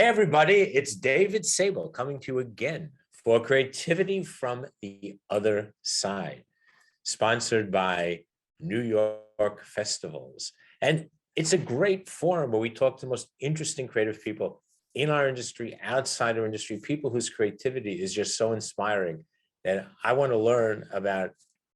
Hey, everybody, it's David Sable coming to you again for Creativity from the Other Side, sponsored by New York Festivals. And it's a great forum where we talk to the most interesting creative people in our industry, outside our industry, people whose creativity is just so inspiring that I want to learn about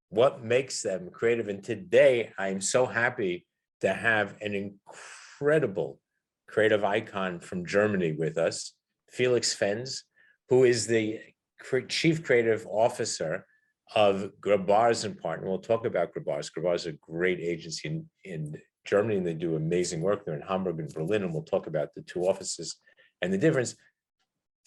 what makes them creative. And today, I'm so happy to have an incredible creative icon from Germany with us, Felix Fenz, who is the Chief Creative Officer of Grabarz Partner. We'll talk about Grabarz. Grabarz is a great agency in Germany, and they do amazing work. They're in Hamburg and Berlin, and we'll talk about the two offices and the difference.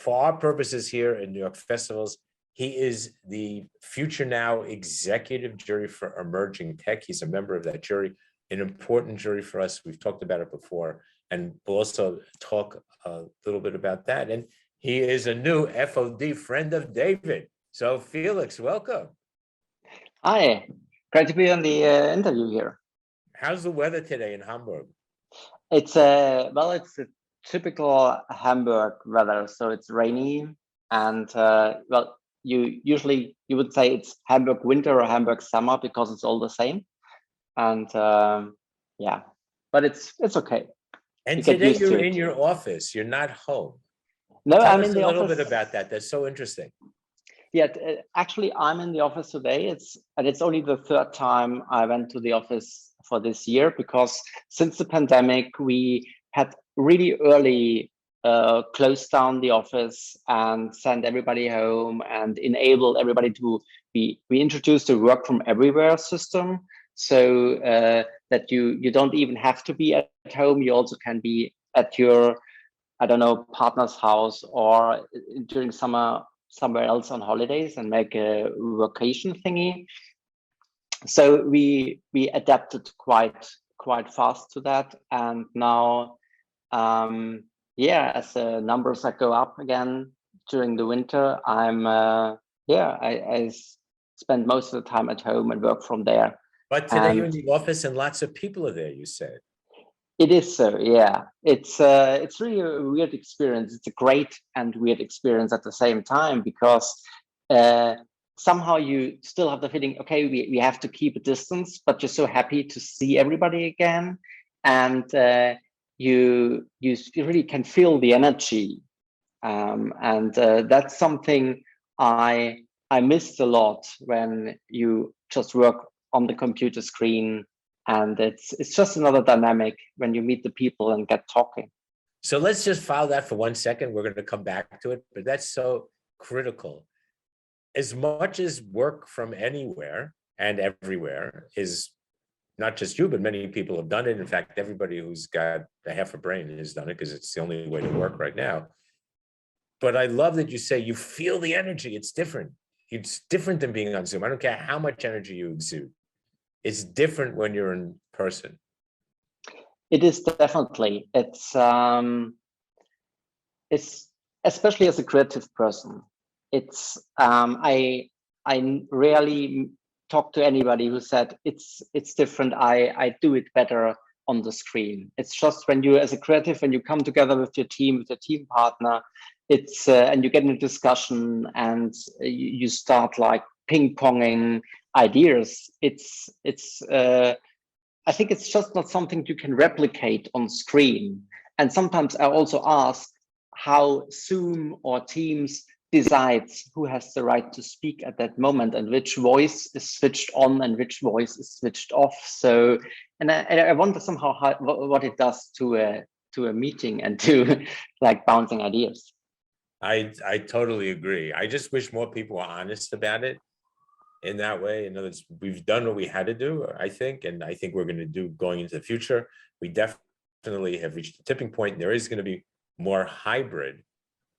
For our purposes here in New York Festivals, he is the Future Now Executive Jury for Emerging Tech. He's a member of that jury, an important jury for us. We've talked about it before, and we'll also talk a little bit about that. And he is a new FOD friend of David. So Felix, welcome. Hi, great to be on the interview here. How's the weather today in Hamburg? It's it's a typical Hamburg weather. So it's rainy, and you would say it's Hamburg winter or Hamburg summer because it's all the same. And yeah, but it's okay. And today you're in your office. You're not home. No, Tell I'm us in the a little office. bit about that. That's so interesting. Yeah, actually, I'm in the office today. It's only the third time I went to the office for this year, because since the pandemic, we had really early closed down the office and sent everybody home and enabled everybody to we introduced the work from everywhere system, so that you don't even have to be at home. You also can be at your, I don't know, partner's house or during summer somewhere else on holidays and make a vacation thingy. So we adapted quite fast to that, and now as the numbers that go up again during the winter, I spend most of the time at home and work from there. But today you're in the office and lots of people are there, you said. It is so, yeah. It's really a weird experience. It's a great and weird experience at the same time, because somehow you still have the feeling, okay, we have to keep a distance, but you're so happy to see everybody again, and you really can feel the energy, and that's something I missed a lot when you just work on the computer screen. And it's just another dynamic when you meet the people and get talking. So let's just file that for 1 second. We're going to come back to it, but that's so critical. As much as work from anywhere and everywhere is not just you, but many people have done it. In fact, everybody who's got a half a brain has done it, because it's the only way to work right now. But I love that you say you feel the energy. It's different. It's different than being on Zoom. I don't care how much energy you exude. It's different when you're in person. It is definitely. It's especially as a creative person. It's I rarely talk to anybody who said it's different. I do it better on the screen. It's just when you, as a creative, when you come together with your team, with your team partner, it's and you get in a discussion and you start like ping-ponging ideas. I think it's just not something you can replicate on screen. And sometimes I also ask how Zoom or Teams decides who has the right to speak at that moment, and which voice is switched on and which voice is switched off. So, and I wonder somehow what it does to a meeting and to like bouncing ideas. I totally agree. I just wish more people were honest about it in that way. In other words, we've done what we had to do, I think, and I think we're going to do going into the future. We definitely have reached a tipping point. There is going to be more hybrid,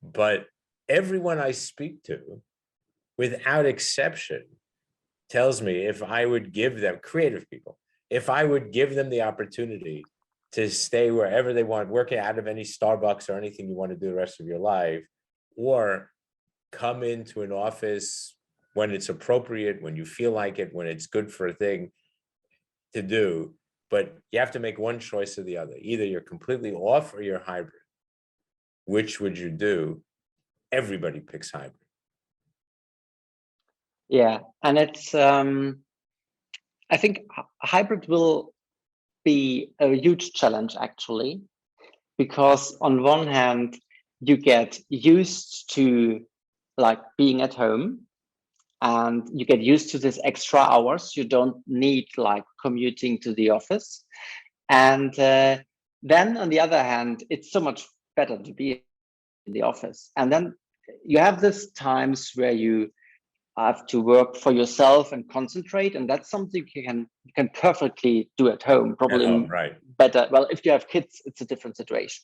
but everyone I speak to, without exception, tells me if I would give them, creative people, if I would give them the opportunity to stay wherever they want, working out of any Starbucks or anything you want to do the rest of your life, or come into an office when it's appropriate, when you feel like it, when it's good for a thing to do, but you have to make one choice or the other. Either you're completely off or you're hybrid. which would you do? Everybody picks hybrid. Yeah, and it's I think hybrid will be a huge challenge actually, because on one hand you get used to like being at home, and you get used to this extra hours. You don't need like commuting to the office, and then on the other hand, it's so much better to be in the office. And then you have these times where you have to work for yourself and concentrate, and that's something you can perfectly do at home, probably At home, right? better. Well, if you have kids, it's a different situation,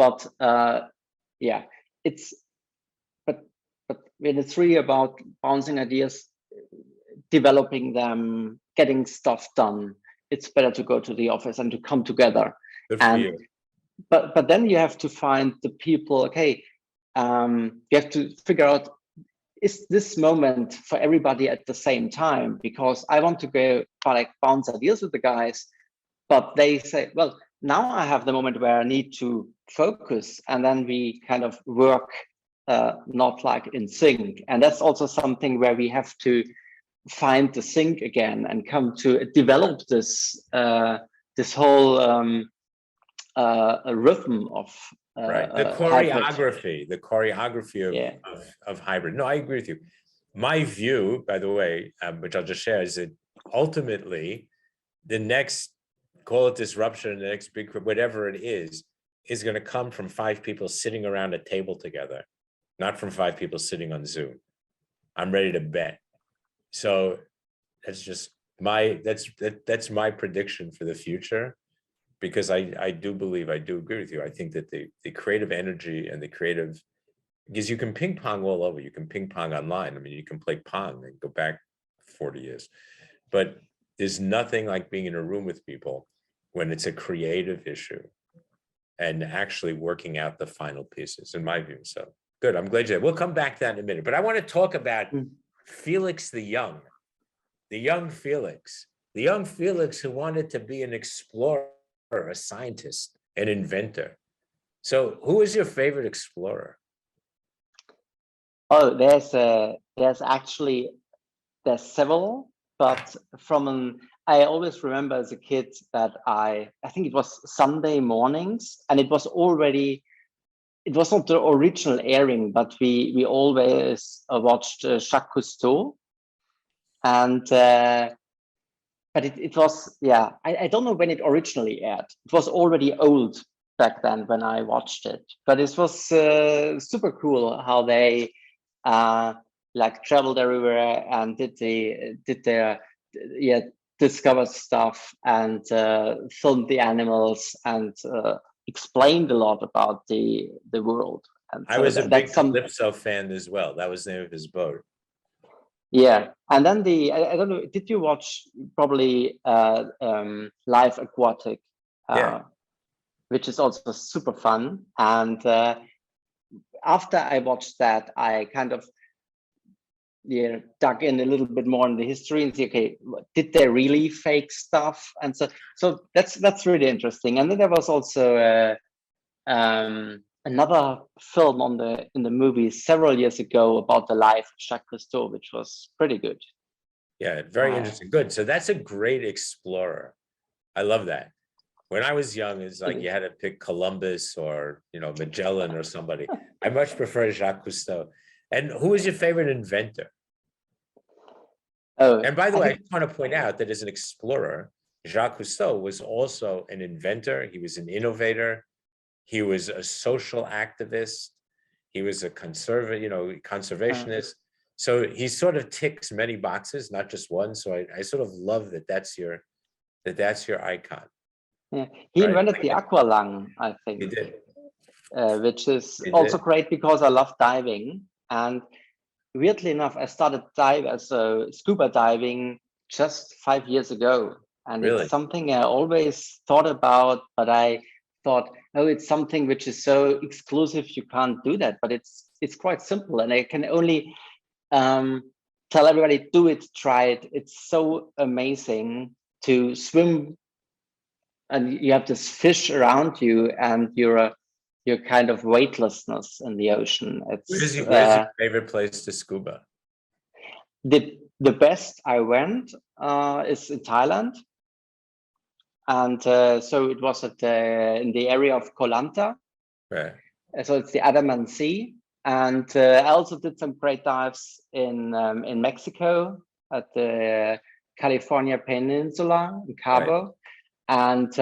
but yeah, it's but when it's really about bouncing ideas, developing them, getting stuff done, it's better to go to the office and to come together. Good for And you. but then you have to find the people. Okay, you have to figure out, is this moment for everybody at the same time? Because I want to go like bounce ideas with the guys, but they say, well, now I have the moment where I need to focus, and then we kind of work not like in sync. And that's also something where we have to find the sync again and come to develop this this whole rhythm of right, the choreography of hybrid. No, I agree with you. My view, by the way, which I'll just share, is that ultimately the next, call it disruption, the next big, whatever it is going to come from 5 people sitting around a table together, not from 5 people sitting on Zoom. I'm ready to bet. So that's just that's my prediction for the future, because I do agree with you. I think that the creative energy and the creative, because you can ping pong all over. You can ping pong online. I mean, you can play Pong and go back 40 years, but there's nothing like being in a room with people when it's a creative issue and actually working out the final pieces, in my view. So good. I'm glad you did. We'll come back to that in a minute, but I want to talk about Felix the young Felix who wanted to be an explorer, a scientist, an inventor. So who is your favorite explorer? Oh, there's several, but I always remember as a kid that I think it was Sunday mornings, and it was not the original airing, but we always watched Jacques Cousteau, and but it was, yeah, I don't know when it originally aired. It was already old back then when I watched it, but it was super cool how they like traveled everywhere and discovered stuff and filmed the animals and explained a lot about the world. And I was a big Calypso fan as well. That was the name of his boat. Yeah, and then I don't know, did you watch probably Live Aquatic? Yeah. Which is also super fun. And after I watched that, I kind of dug in a little bit more in the history and see, okay, did they really fake stuff? And so that's really interesting. And then there was also another film in the movie several years ago about the life of Jacques Cousteau, which was pretty good. Yeah, very interesting. Good. So that's a great explorer. I love that. When I was young, it's like you had to pick Columbus or Magellan or somebody. I much prefer Jacques Cousteau. And who is your favorite inventor? Oh, and by the way, I just want to point out that as an explorer, Jacques Cousteau was also an inventor. He was an innovator. He was a social activist. He was a conservationist. So he sort of ticks many boxes, not just one. So I sort of love that that's your icon. Yeah. He invented the aqualung, I think. He did. Which is also great because I love diving. And weirdly enough, I started scuba diving just 5 years ago. And It's something I always thought about, but I thought, oh, it's something which is so exclusive, you can't do that. But it's quite simple, and I can only tell everybody, do it, try it. It's so amazing to swim, and you have this fish around you, and you're your kind of weightlessness in the ocean. It's Where's your favorite place to scuba? The best I went is in Thailand, and so it was in the area of Koh Lanta. Right. So it's the Andaman Sea, and I also did some great dives in Mexico at the California Peninsula in Cabo, and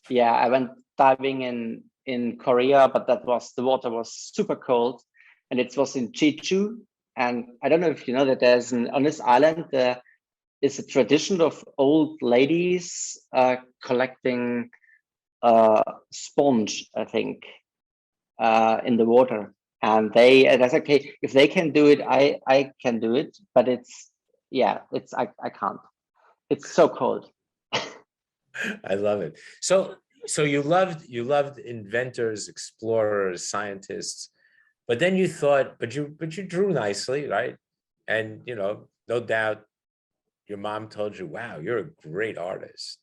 yeah, I went diving in Korea, but the water was super cold, and it was in Jeju. And I don't know if you know that on this island there is a tradition of old ladies collecting sponge, I think, in the water. And that's okay. If they can do it, I can do it. But I can't. It's so cold. I love it. So you loved inventors, explorers, scientists, but then you thought, but you drew nicely, right? And no doubt your mom told you, wow, you're a great artist,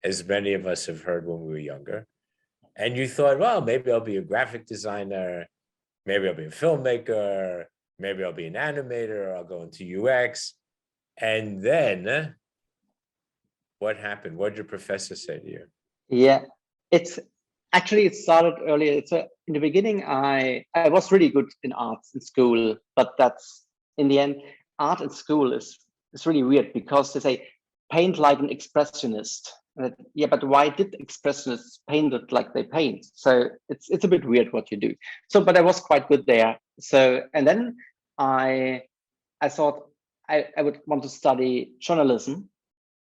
as many of us have heard when we were younger. And you thought, well, maybe I'll be a graphic designer, maybe I'll be a filmmaker, maybe I'll be an animator, I'll go into UX. And then what happened? What did your professor say to you? Yeah, it started earlier. In the beginning, I was really good in arts in school, but that's in the end, art in school is really weird because they say paint like an expressionist. Yeah, but why did expressionists paint it like they paint? So it's a bit weird what you do. So, but I was quite good there. So, and then I thought I would want to study journalism,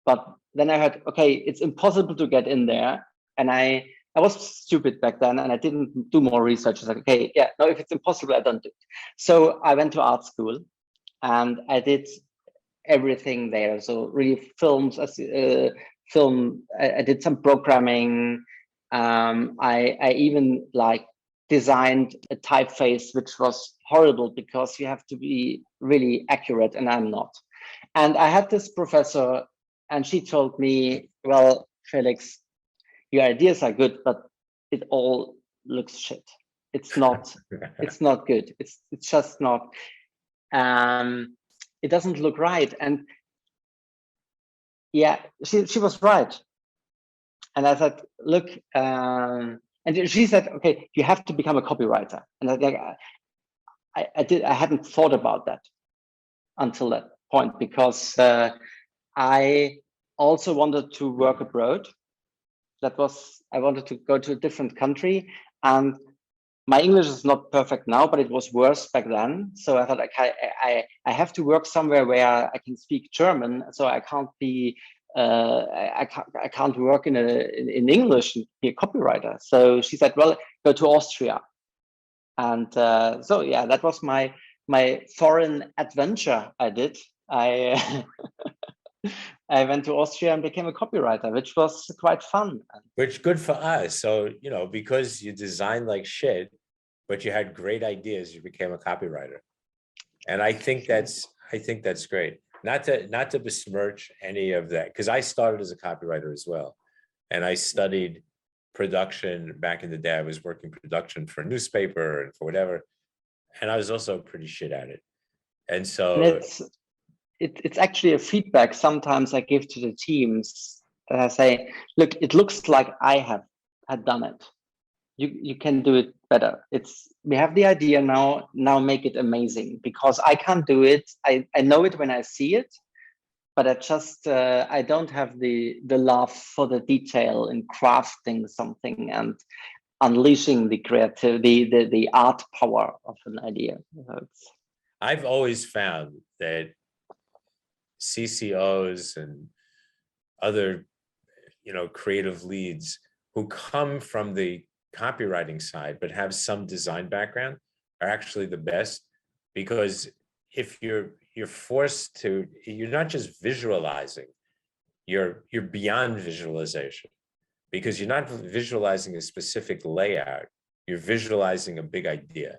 but then I heard, okay, it's impossible to get in there. And I was stupid back then and I didn't do more research. I was like, okay, yeah, no, if it's impossible, I don't do it. So I went to art school and I did everything there. So really films, I did some programming. I even designed a typeface, which was horrible because you have to be really accurate and I'm not. And I had this professor and she told me, well, Felix, your ideas are good, but it all looks shit. It's not, it's not good. It's just not, it doesn't look right. And yeah, she was right. And I said, look, and she said, okay, you have to become a copywriter. And I hadn't thought about that until that point because I also wanted to work abroad. I wanted to go to a different country, and my English is not perfect now, but it was worse back then. So I thought, I have to work somewhere where I can speak German. So I can't be, I can't work in English and be a copywriter. So she said, well, go to Austria. And so yeah, that was my foreign adventure I did. I went to Austria and became a copywriter, which was quite fun. Which good for us. So, because you designed like shit, but you had great ideas, you became a copywriter. And I think that's great. Not to besmirch any of that, because I started as a copywriter as well. And I studied production back in the day. I was working production for a newspaper and for whatever. And I was also pretty shit at it. And so it's actually a feedback sometimes I give to the teams. And I say, look, it looks like I had done it. You can do it better. We have the idea now make it amazing, because I can't do it. I know it when I see it, but I don't have the love for the detail in crafting something and unleashing the creativity, the art power of an idea. I've always found that CCOs and other, creative leads who come from the copywriting side but have some design background are actually the best, because if you're forced to, you're not just visualizing, you're beyond visualization, because you're not visualizing a specific layout, you're visualizing a big idea.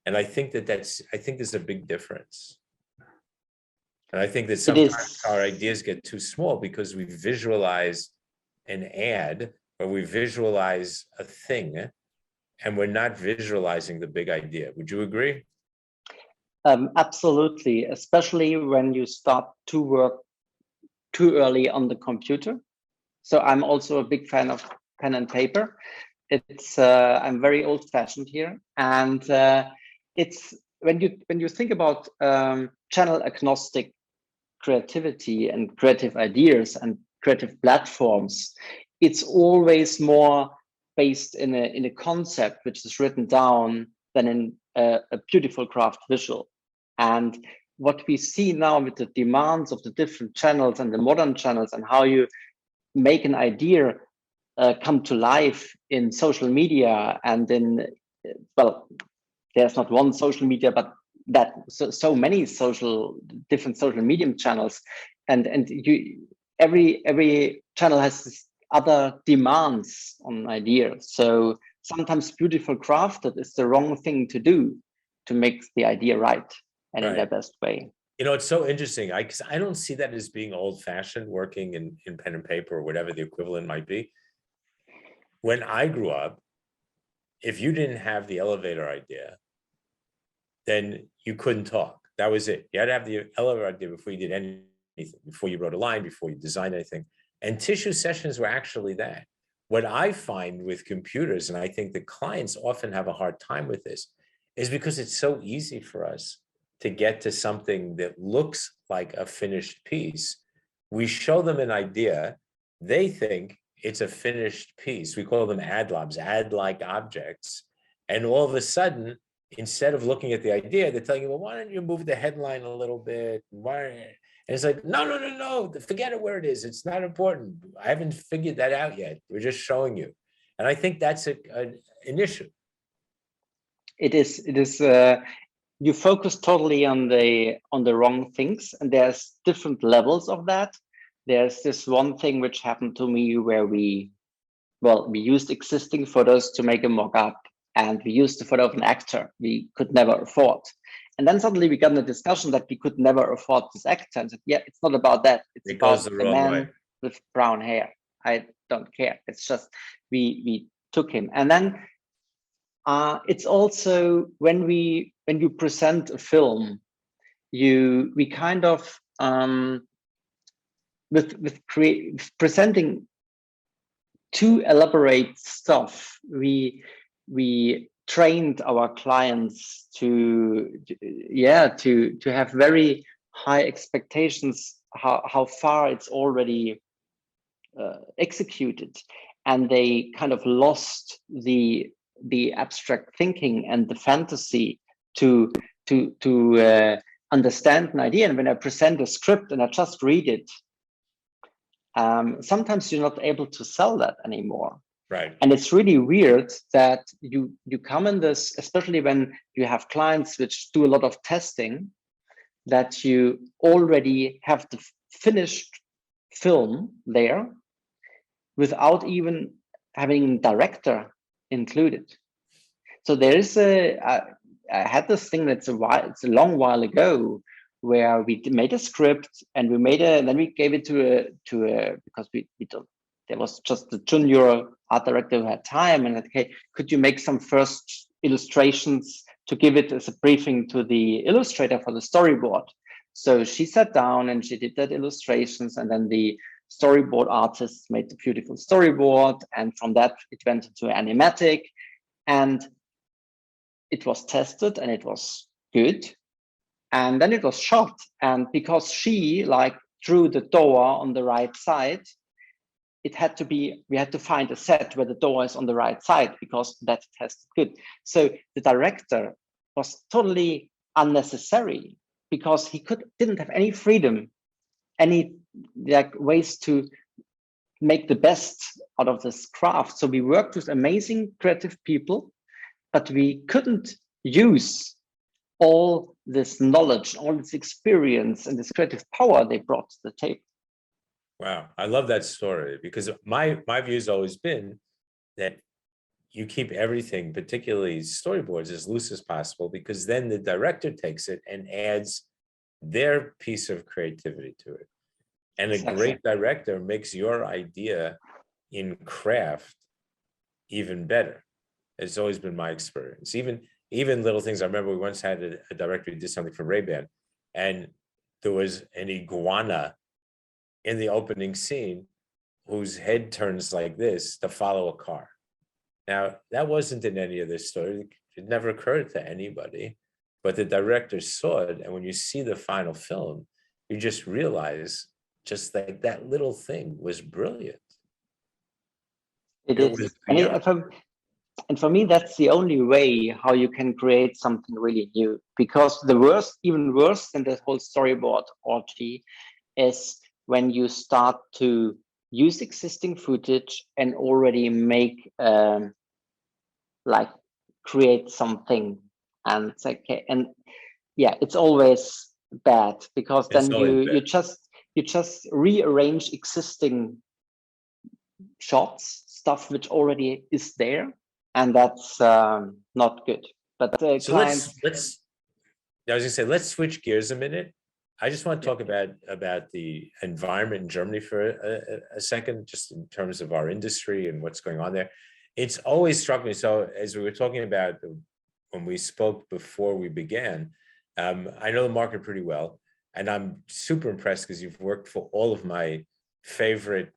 And I think there's a big difference. And I think that sometimes our ideas get too small because we visualize an ad where we visualize a thing and we're not visualizing the big idea. Would you agree? Absolutely, especially when you start to work too early on the computer. So I'm also a big fan of pen and paper. It's I'm very old-fashioned here, and it's when you think about channel agnostic creativity and creative ideas and creative platforms, it's always more based in a concept which is written down than in a beautiful craft visual. And what we see now with the demands of the different channels and the modern channels and how you make an idea come to life in social media and in, well, there's not one social media, but that so many different social medium channels, and every channel has this other demands on ideas. So sometimes beautiful crafted is the wrong thing to do to make the idea right and in their best way. You know, it's so interesting. Because I don't see that as being old-fashioned, working in pen and paper or whatever the equivalent might be. When I grew up, if you didn't have the elevator idea, then you couldn't talk. That was it. You had to have the elevator idea before you did anything, before you wrote a line, before you designed anything. And tissue sessions were actually that. What I find with computers, and I think the clients often have a hard time with this, is because it's so easy for us to get to something that looks like a finished piece. We show them an idea, they think it's a finished piece. We call them ad-lobs, ad-like objects. And all of a sudden, instead of looking at the idea, they're telling you, well, why don't you move the headline a little bit? Why? And it's like, no, forget it where it is. It's not important. I haven't figured that out yet. We're just showing you. And I think that's an issue. It is. You focus totally on the wrong things, and there's different levels of that. There's this one thing which happened to me where we used existing photos to make a mock-up, and we used the photo of an actor we could never afford. And then suddenly we got in a discussion that we could never afford this actor, and said, yeah, it's not about that. It's about the man with brown hair. I don't care. It's just we took him. And then it's also when you present a film, we kind of with presenting too elaborate stuff, we trained our clients to have very high expectations how far it's already executed, and they kind of lost the abstract thinking and the fantasy to understand an idea. And when I present a script and I just read it, sometimes you're not able to sell that anymore. Right. And it's really weird that you come in this, especially when you have clients which do a lot of testing, that you already have the finished film there without even having a director included. So there is I had this thing it's a long while ago where we made a script and then we gave it to because we don't, there was just the junior art director who had time, and okay, could you make some first illustrations to give it as a briefing to the illustrator for the storyboard? So she sat down and she did that illustrations, and then the storyboard artist made the beautiful storyboard, and from that it went into animatic, and it was tested and it was good, and then it was shot. And because she drew the door on the right side, we had to find a set where the door is on the right side because that tested good. So the director was totally unnecessary because he didn't have any freedom, any ways to make the best out of this craft. So we worked with amazing creative people, but we couldn't use all this knowledge, all this experience, and this creative power they brought to the table. Wow, I love that story, because my view has always been that you keep everything, particularly storyboards, as loose as possible, because then the director takes it and adds their piece of creativity to it. And a great director makes your idea in craft even better. It's always been my experience. Even little things. I remember we once had a director who did something for Ray-Ban, and there was an iguana in the opening scene whose head turns like this to follow a car. Now, that wasn't in any of this story. It never occurred to anybody, but the director saw it. And when you see the final film, you just realize just like that little thing was brilliant. It It is. was And, beyond. and for me, that's the only way how you can create something really new. Because even worse than the whole storyboard orgy, is when you start to use existing footage and already make like create something, and it's okay. And yeah, it's always bad because It's then always you bad. just rearrange existing shots, stuff which already is there, and that's not good. But So clients, I was gonna say, let's switch gears a minute. I just want to yeah, talk about the environment in Germany for a second, just in terms of our industry and what's going on there. It's always struck me. So as we were talking about when we spoke before we began, I know the market pretty well, and I'm super impressed because you've worked for all of my favorite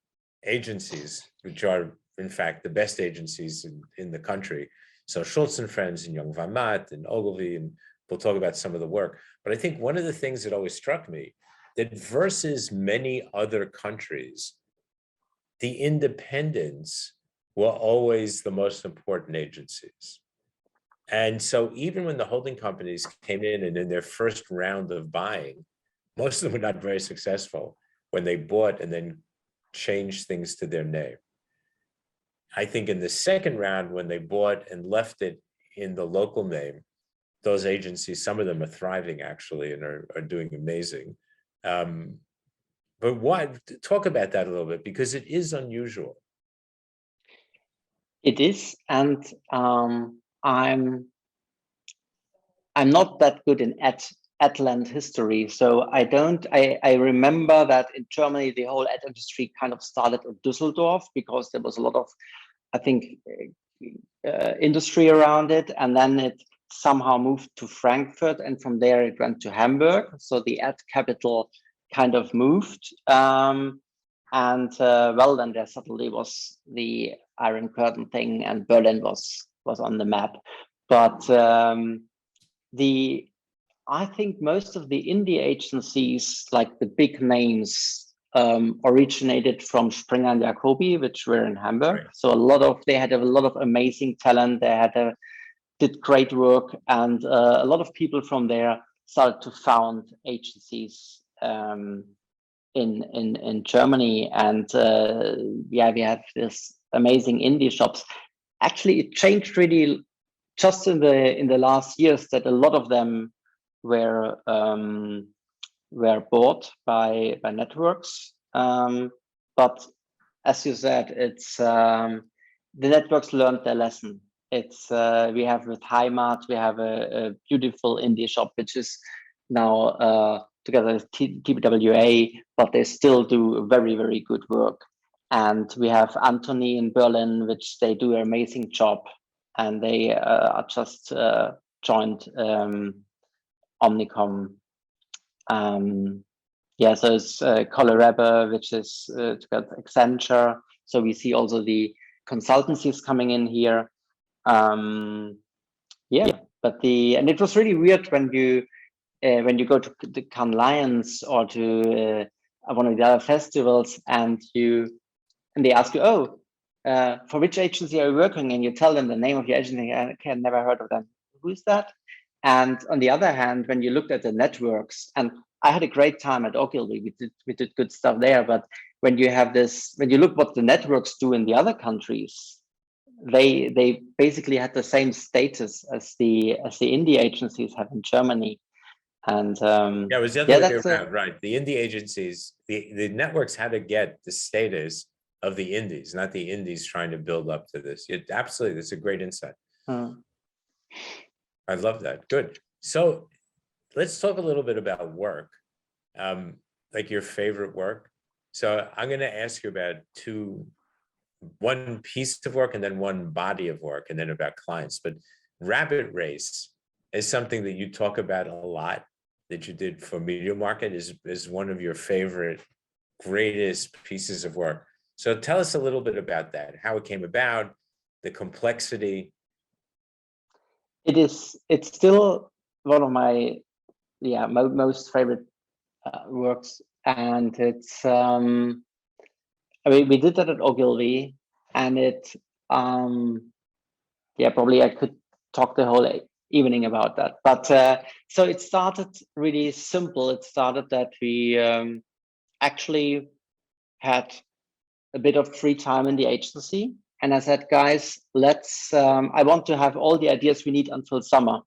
agencies, which are in fact the best agencies in the country. So Scholz and Friends and Jung and Ogilvy, and we'll talk about some of the work. But I think one of the things that always struck me, that versus many other countries, the independents were always the most important agencies. And so even when the holding companies came in and in their first round of buying, most of them were not very successful when they bought and then changed things to their name. I think in the second round, when they bought and left it in the local name, those agencies, some of them are thriving actually and are doing amazing. But talk about that a little bit, because it is unusual. it is, and I'm not that good in Atlant history, so I don't. I remember that in Germany the whole ad industry kind of started at Düsseldorf because there was a lot of, I think, industry around it, and then it somehow moved to Frankfurt, and from there it went to Hamburg. So the ad capital kind of moved, and well, then there suddenly was the Iron Curtain thing, and Berlin was on the map. But I think most of the indie agencies, like the big names, originated from Springer and Jacobi, which were in Hamburg. Right. So they had a lot of amazing talent. They did great work, and a lot of people from there started to found agencies in Germany. And yeah, we have this amazing indie shops. Actually, it changed really just in the last years that a lot of them were bought by networks. But as you said, it's the networks learned their lesson. It's we have with Heimat, we have a beautiful indie shop which is now together with TBWA, but they still do very, very good work. And we have Anthony in Berlin, which they do an amazing job, and they are just joined Omnicom. Yeah, so it's Colorado, which is got Accenture. So we see also the consultancies coming in here. Yeah, but and it was really weird when you go to the Cannes Lions or to one of the other festivals, and they ask you, oh, for which agency are you working? And you tell them the name of your agency. I can never heard of them. Who's that? And on the other hand, when you looked at the networks, and I had a great time at Ogilvy, we did good stuff there. But when you look what the networks do in the other countries, they basically had the same status as the indie agencies have in Germany. And yeah, it was the other way around, right? The indie agencies, the networks had to get the status of the indies, not the indies trying to build up to this. Absolutely, that's a great insight. I love that. Good. So let's talk a little bit about work, like your favorite work. So I'm going to ask you about two one piece of work and then one body of work and then about clients. But Rabbit Race is something that you talk about a lot, that you did for Media Market, is one of your favorite, greatest pieces of work. So tell us a little bit about that, how it came about, the complexity. It's still one of my most favorite works, and it's I mean, we did that at Ogilvy, and it probably I could talk the whole evening about that, but so it started really simple. It started that we actually had a bit of free time in the agency, and I said, guys, let's I want to have all the ideas we need until summer.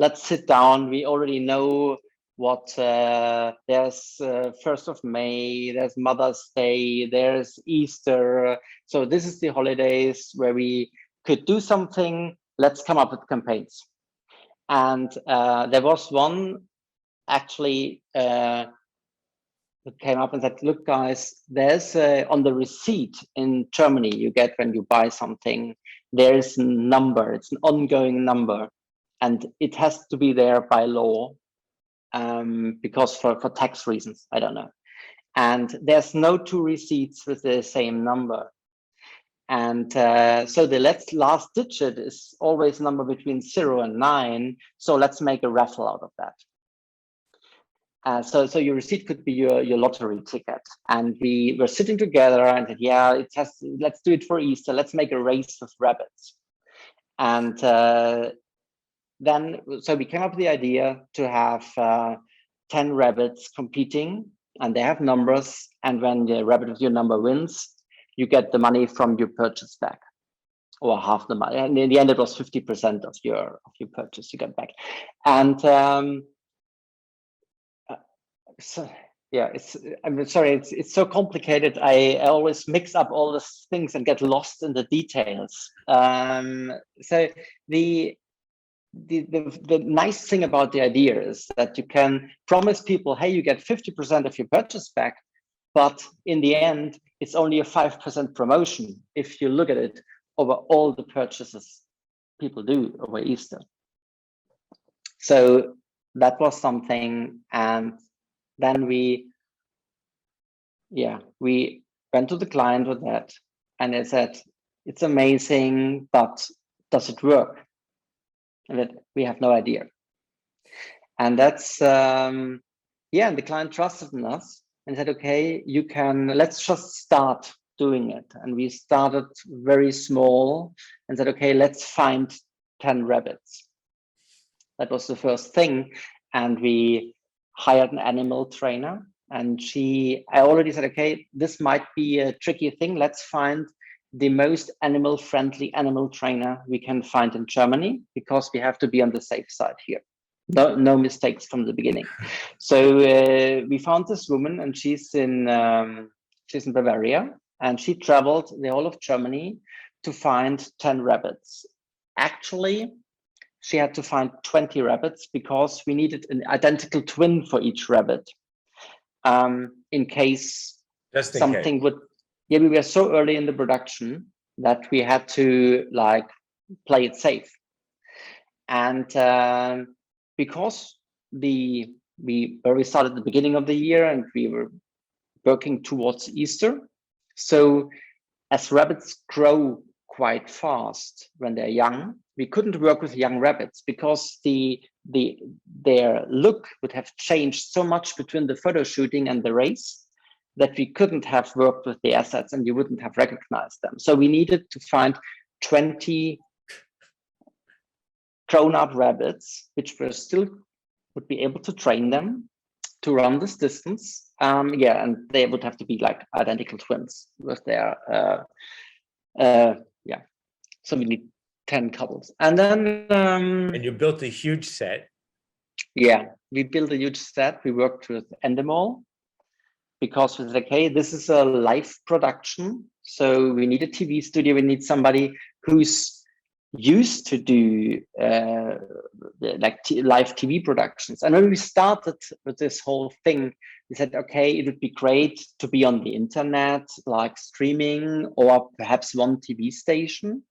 Let's sit down. We already know what there's 1st of May, there's Mother's Day, there's Easter. So this is the holidays where we could do something. Let's come up with campaigns. And there was one actually that came up and said, look, guys, there's on the receipt in Germany you get when you buy something, there's a number, it's an ongoing number, and it has to be there by law, because for tax reasons, I don't know. And there's no two receipts with the same number. And so the last digit is always a number between 0 and 9. So let's make a raffle out of that. So your receipt could be your lottery ticket. And we were sitting together and said, yeah, let's do it for Easter. Let's make a race with rabbits. And then, so we came up with the idea to have 10 rabbits competing, and they have numbers. And when the rabbit with your number wins, you get the money from your purchase back, or half the money. And in the end, it was 50% of your purchase you get back. And so yeah, I'm sorry, it's so complicated. I always mix up all these things and get lost in the details. So the nice thing about the idea is that you can promise people, hey, you get 50% of your purchase back, but in the end, it's only a 5% promotion if you look at it over all the purchases people do over Easter. So that was something, and then we went to the client with that, and they said, it's amazing, but does it work? And that we have no idea. And that's and the client trusted in us and said, okay, let's just start doing it. And we started very small and said, okay, let's find 10 rabbits. That was the first thing. And we hired an animal trainer, and I already said, okay, this might be a tricky thing. Let's find the most animal-friendly animal trainer we can find in Germany, because we have to be on the safe side here. No mistakes from the beginning. So we found this woman, and she's in Bavaria, and she traveled the whole of Germany to find 10 rabbits. Actually, she had to find 20 rabbits because we needed an identical twin for each rabbit, in case something would. Yeah, we were so early in the production that we had to play it safe. And because we started at the beginning of the year and we were working towards Easter. So as rabbits grow quite fast when they're young, we couldn't work with young rabbits because their look would have changed so much between the photo shooting and the race that we couldn't have worked with the assets and you wouldn't have recognized them. So we needed to find 20 grown-up rabbits, which would be able to train them to run this distance. And they would have to be identical twins with their, So we need 10 couples. And then... and you built a huge set. Yeah, we built a huge set. We worked with Endemol, because we said, okay, this is a live production. So we need a TV studio. We need somebody who's used to do live TV productions. And when we started with this whole thing, we said, okay, it would be great to be on the internet, like streaming or perhaps one TV station.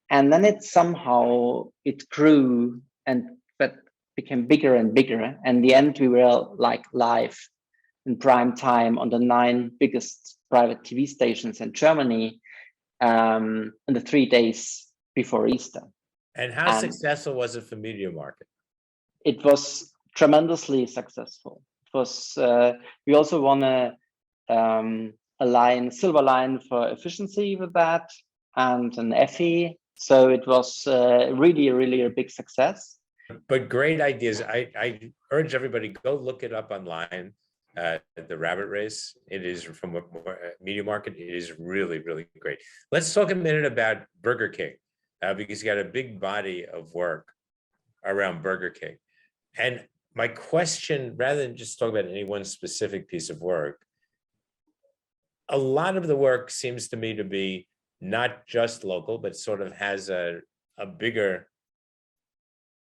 And then it grew and but became bigger and bigger. And in the end, we were like live in prime time on the 9 biggest private TV stations in Germany in the 3 days before Easter. And how successful was it for Media Market? It was tremendously successful. It was. We also won a silver line for efficiency with that, and an Effie. So it was really a big success. But great ideas. I urge everybody, go look it up online. The rabbit race. It is from a Media Market. It is really great. Let's talk a minute about Burger King, because you got a big body of work around Burger King. And my question, rather than just talk about any one specific piece of work, a lot of the work seems to me to be not just local, but sort of has a bigger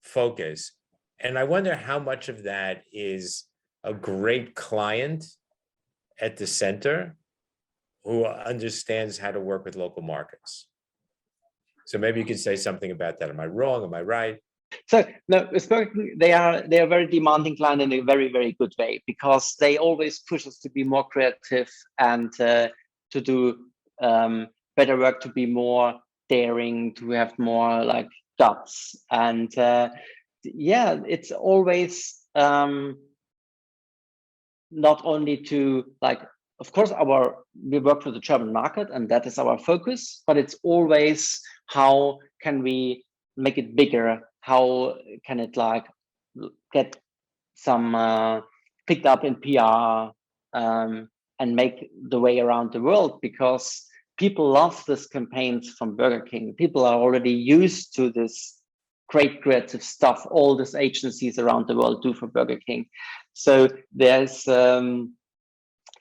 focus. And I wonder how much of that is a great client at the center who understands how to work with local markets. So maybe you could say something about that. Am I wrong? Am I right? So no, they are a very demanding client in a very good way, because they always push us to be more creative and to do better work, to be more daring, to have more like guts. And it's always not only to like, of course, we work for the German market and that is our focus, but it's always how can we make it bigger? How can it like get some picked up in PR and make the way around the world? Because people love this campaigns from Burger King. People are already used to this great creative stuff all these agencies around the world do for Burger King. So there's kind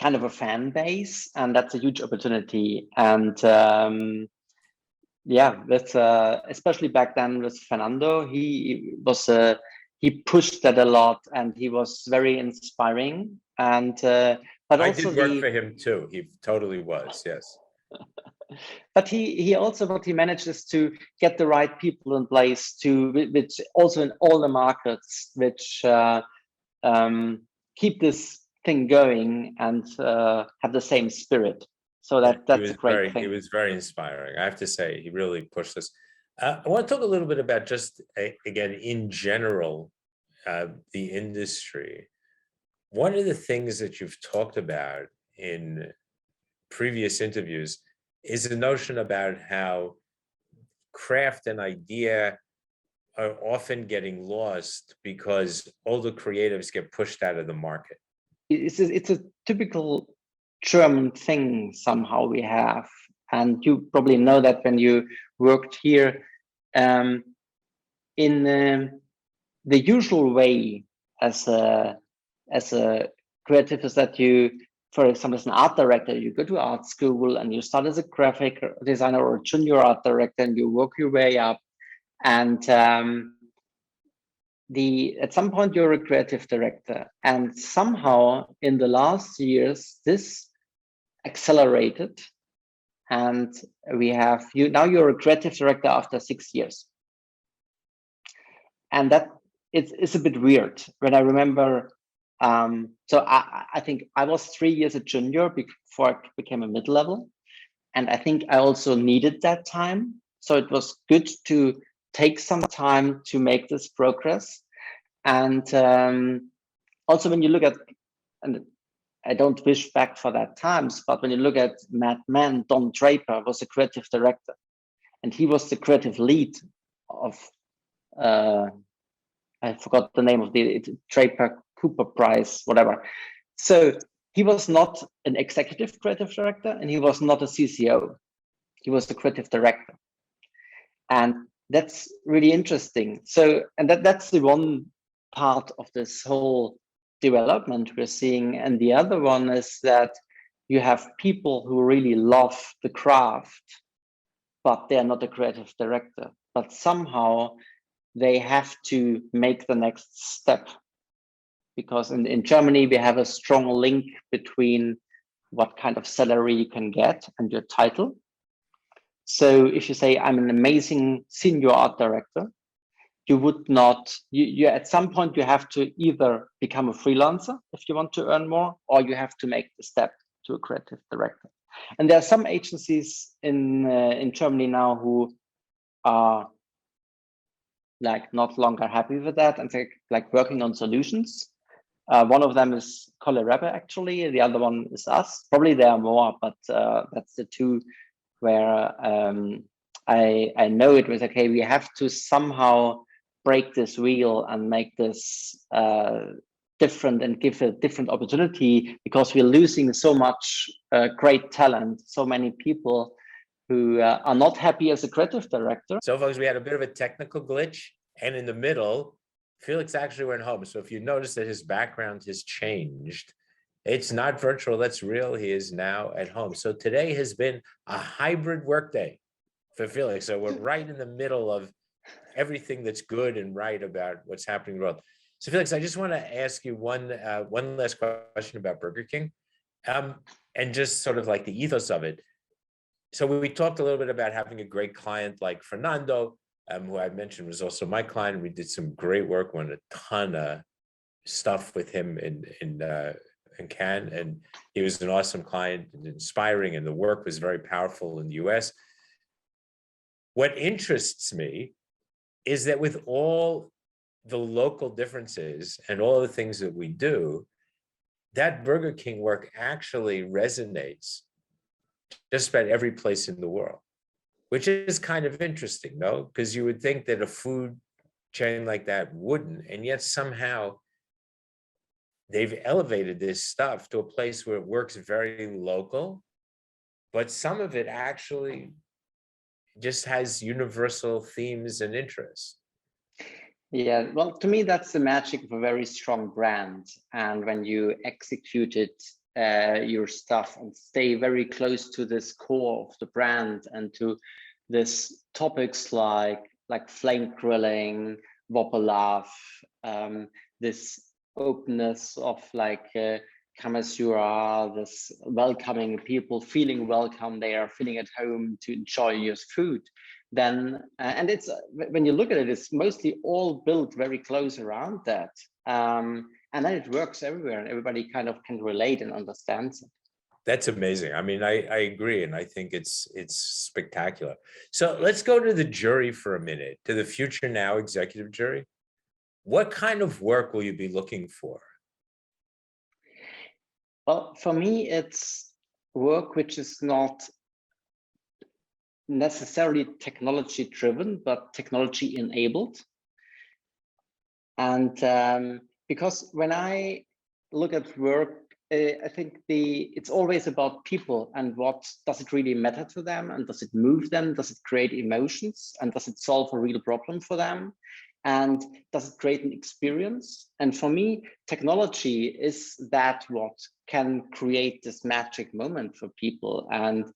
of a fan base, and that's a huge opportunity. And that's especially back then with Fernando, he pushed that a lot, and he was very inspiring. And but I also did work for him too. He totally was, yes. But he also, what he manages to get the right people in place which also in all the markets, which keep this thing going and have the same spirit. So that's a great thing. It was very inspiring. I have to say, he really pushed us. I want to talk a little bit about just, again, in general, the industry. One of the things that you've talked about in previous interviews is the notion about how craft and idea are often getting lost because older creatives get pushed out of the market. It's a typical German thing somehow we have, and you probably know that when you worked here. In the usual way as a creative is that you, for example, as an art director, you go to art school and you start as a graphic designer or a junior art director, and you work your way up. And at some point you're a creative director, and somehow in the last years this accelerated, and we have you're a creative director after 6 years, and that it's a bit weird. When I remember, so I think I was 3 years a junior before I became a mid-level, and I think I also needed that time. So it was good to take some time to make this progress. And also when you look at, and I don't wish back for that times, but when you look at Mad Men, Don Draper was a creative director, and he was the creative lead of, I forgot the name of the Draper Cooper Prize, whatever. So he was not an executive creative director, and he was not a CCO. He was the creative director. And that's really interesting. So, and that's the one part of this whole development we're seeing. And the other one is that you have people who really love the craft, but they're not a creative director. But somehow they have to make the next step, because in Germany, we have a strong link between what kind of salary you can get and your title. So if you say, I'm an amazing senior art director, you would not, you at some point, you have to either become a freelancer if you want to earn more, or you have to make the step to a creative director. And there are some agencies in Germany now who are like not longer happy with that, and they're like working on solutions. One of them is Grabarz, actually. The other one is us. Probably there are more, but that's the two where I know it was okay. We have to somehow break this wheel and make this different and give a different opportunity, because we're losing so much great talent, so many people who are not happy as a creative director. So folks, we had a bit of a technical glitch, and in the middle, Felix actually went home. So if you notice that his background has changed, it's not virtual, that's real. He is now at home. So today has been a hybrid workday for Felix. So we're right in the middle of everything that's good and right about what's happening in the world. So Felix, I just want to ask you one last question about Burger King, and just sort of like the ethos of it. So we talked a little bit about having a great client like Fernando, who I mentioned was also my client. We did some great work, won a ton of stuff with him in Cannes, and he was an awesome client and inspiring, and the work was very powerful in the US. What interests me is that with all the local differences and all the things that we do, that Burger King work actually resonates just about every place in the world, which is kind of interesting, no? Because you would think that a food chain like that wouldn't, and yet somehow they've elevated this stuff to a place where it works very local, but some of it actually just has universal themes and interests. Yeah, well, to me, that's the magic of a very strong brand. And when you execute it, your stuff, and stay very close to this core of the brand and to this topics like flame grilling, Wopperlauf, this openness of like Kamasura, this welcoming people, feeling welcome there, feeling at home to enjoy your food, then and it's when you look at it, it's mostly all built very close around that, and then it works everywhere, and everybody kind of can relate and understands it. That's amazing. I mean, I agree, and I think it's spectacular. So let's go to the jury for a minute, to the Future Now executive jury. What kind of work will you be looking for? Well, for me, it's work which is not necessarily technology driven, but technology enabled. And because when I look at work, I think it's always about people and what does it really matter to them, and does it move them, does it create emotions, and does it solve a real problem for them, and does it create an experience? And for me, technology is that what can create this magic moment for people. And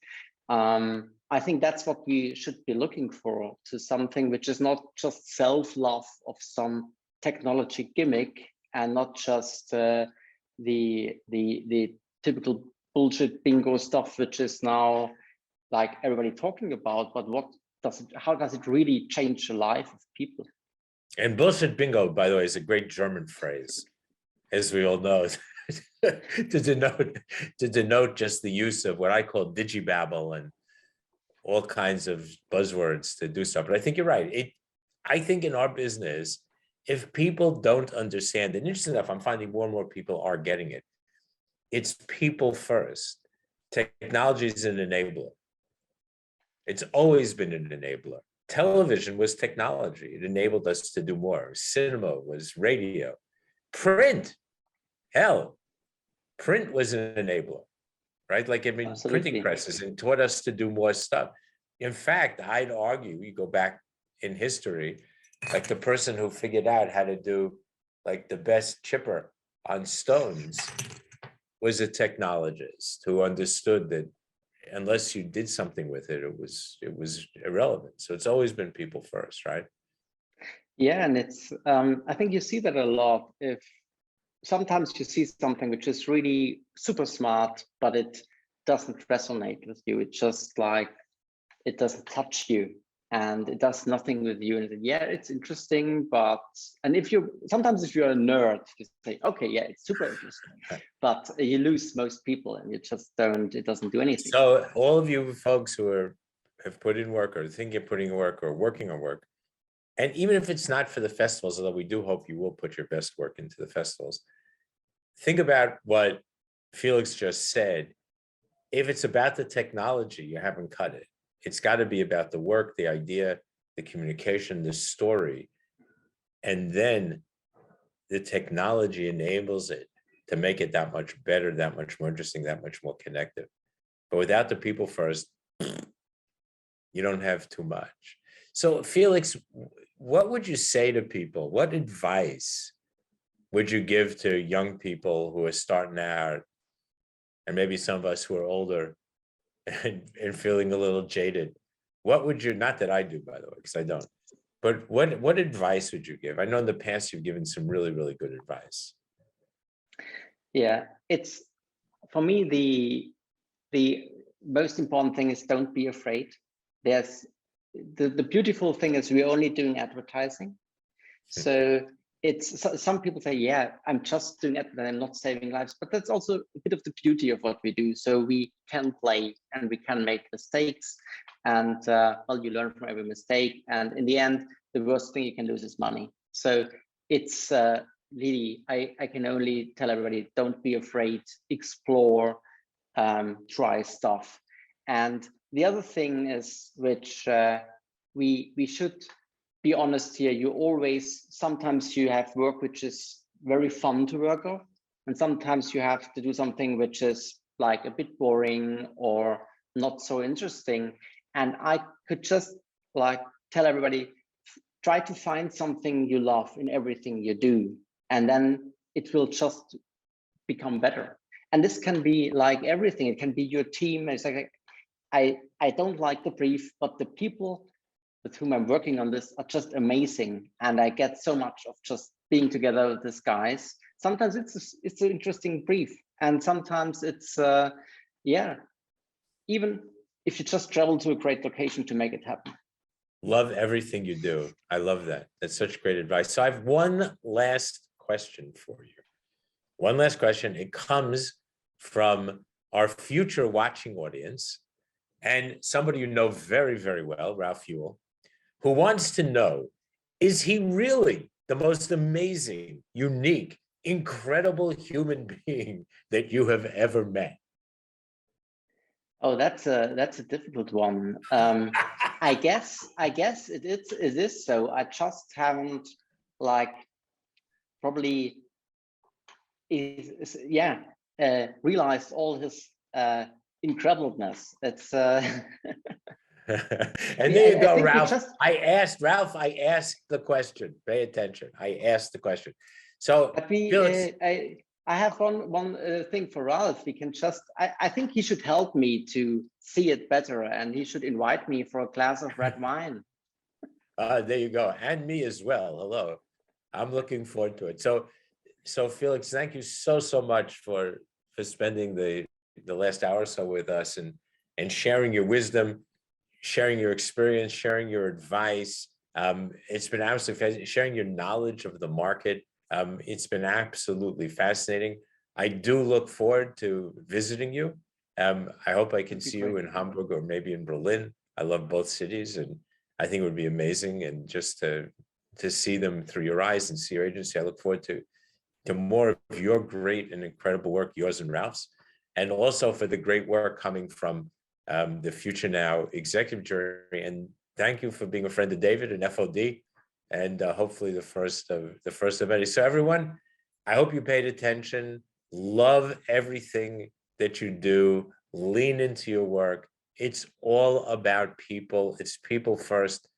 I think that's what we should be looking for, to something which is not just self-love of some technology gimmick, and not just the typical bullshit bingo stuff, which is now like everybody talking about, but how does it really change the life of people? And bullshit bingo, by the way, is a great German phrase, as we all know, to denote just the use of what I call digibabble and all kinds of buzzwords to do stuff. But I think you're right. I think in our business, if people don't understand, and interesting enough, I'm finding more and more people are getting it. It's people first. Technology is an enabler. It's always been an enabler. Television was technology. It enabled us to do more. Cinema was radio. Print, hell, print was an enabler, right? Like, I mean, Absolutely. Printing presses, and taught us to do more stuff. In fact, I'd argue, you go back in history, like the person who figured out how to do like the best chipper on stones was a technologist who understood that unless you did something with it, it was irrelevant. So it's always been people first, right? Yeah, and it's I think you see that a lot. If sometimes you see something which is really super smart, but it doesn't resonate with you. It's just like, it doesn't touch you and it does nothing with you. And yeah, it's interesting, but, and if you're a nerd, you say, okay, yeah, it's super interesting, but you lose most people and you just don't, it doesn't do anything. So all of you folks who have put in work or think you're putting in work or working on work, and even if it's not for the festivals, although we do hope you will put your best work into the festivals, think about what Felix just said. If it's about the technology, you haven't cut it. It's got to be about the work, the idea, the communication, the story. And then the technology enables it to make it that much better, that much more interesting, that much more connective. But without the people first, you don't have too much. So Felix, what would you say to people? What advice would you give to young people who are starting out, and maybe some of us who are older and feeling a little jaded? What would you, not that I do, by the way, because I don't, but what advice would you give? I know in the past you've given some really, really good advice. Yeah, it's, for me, the most important thing is don't be afraid. There's the beautiful thing is we're only doing advertising. So it's, some people say, yeah, I'm just doing advertising, I'm not saving lives, but that's also a bit of the beauty of what we do. So we can play and we can make mistakes, and well, you learn from every mistake. And in the end, the worst thing you can lose is money. So it's really, I can only tell everybody, don't be afraid, explore, try stuff. And the other thing is, which we should be honest here, you always, sometimes you have work which is very fun to work on, and sometimes you have to do something which is like a bit boring or not so interesting. And I could just like tell everybody, try to find something you love in everything you do, and then it will just become better. And this can be like everything. It can be your team. It's like, I don't like the brief, but the people with whom I'm working on this are just amazing. And I get so much of just being together with these guys. Sometimes it's an interesting brief. And sometimes it's, yeah, even if you just travel to a great location to make it happen. Love everything you do. I love that. That's such great advice. So I have one last question for you. One last question. It comes from our future watching audience and somebody you know very, very well, Ralph Ewell, who wants to know, is he really the most amazing, unique, incredible human being that you have ever met? Oh, that's a difficult one. I guess it is so. I just haven't like probably realized all his incredibleness. It's and there you go, Ralph. I asked the question. Pay attention. I asked the question. So Felix, I have one thing for Ralph. We can just, I think he should help me to see it better, and he should invite me for a glass of red wine. There you go. And me as well. Hello. I'm looking forward to it. So Felix, thank you so much for spending the last hour or so with us and sharing your wisdom, sharing your experience, sharing your advice. It's been absolutely sharing your knowledge of the market. It's been absolutely fascinating. I do look forward to visiting you. I hope I can see you in Hamburg or maybe in Berlin. I love both cities, and I think it would be amazing. And just to see them through your eyes and see your agency, I look forward to more of your great and incredible work, yours and Ralph's, and also for the great work coming from the Future Now executive journey. And thank you for being a friend of David and FOD, and hopefully the first of many. So everyone, I hope you paid attention. Love everything that you do. Lean into your work. It's all about people. It's people first.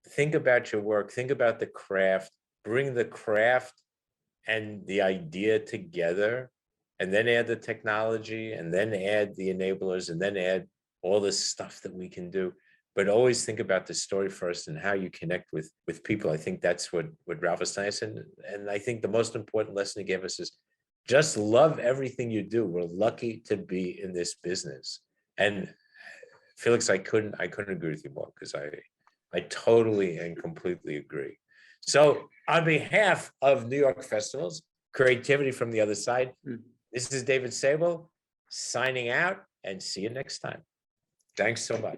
Think about your work. Think about the craft. Bring the craft and the idea together, and then add the technology, and then add the enablers, and then add all this stuff that we can do. But always think about the story first and how you connect with people. I think that's what Ralph is saying. And I think the most important lesson he gave us is just love everything you do. We're lucky to be in this business. And Felix, I couldn't agree with you more, because I totally and completely agree. So on behalf of New York Festivals, Creativity from the Other Side, this is David Sable signing out, and see you next time. Thanks so much.